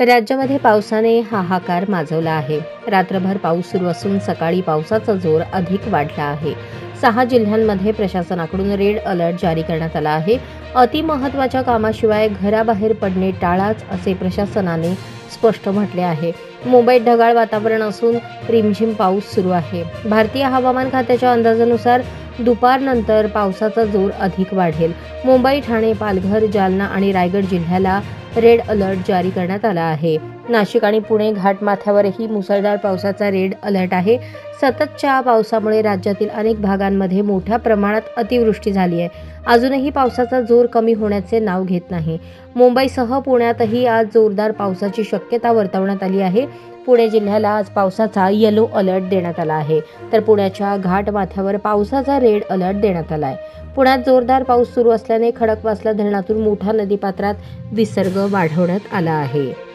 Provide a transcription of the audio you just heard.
राज्यामध्ये पावसाने हाहाकार माजवला आहे. रात्रभर पाऊस सुरू असून सकाळी पावसाचा जोर अधिक वाढला आहे. 6 जिल्ह्यांमध्ये प्रशासनाकडून रेड अलर्ट जारी करण्यात आला आहे. अतिमहत्त्वाच्या कामाशिवाय घराबाहेर पडणे टाळाच असे प्रशासनाने स्पष्ट म्हटले आहे. मुंबईत ढगाळ वातावरण असून रिमझिम पाऊस सुरू आहे. भारतीय हवामान खात्याच्या अंदाजानुसार दुपारनंतर पावसाचा जोर अधिक वाढेल. मुंबई, ठाणे, पालघर, जालना आणि रायगड जिल्ह्याला रेड अलर्ट जारी करण्यात आला आहे. नाशिक आणि पुणे घाटमाथ्यावरही मुसळधार पावसाचा रेड अलर्ट आहे. सततच्या पावसामुळे राज्यातील अनेक भागांमध्ये मोठ्या प्रमाणात अतिवृष्टी झाली आहे. अजूनही पावसाचा जोर कमी होण्याचे नाव घेत नाही. मुंबईसह पुण्यातही आज जोरदार पावसाची शक्यता वर्तवण्यात आली आहे. पुणे जिल्ह्याला आज पावसाचा येलो अलर्ट देण्यात आला आहे, तर पुण्याच्या घाटमाथ्यावर पावसाचा रेड अलर्ट देण्यात आला आहे. पुण्यात जोरदार पाऊस सुरू असल्याने खडकवासला धरणातून मोठ्या नदीपात्रात विसर्ग वाढवण्यात आला आहे.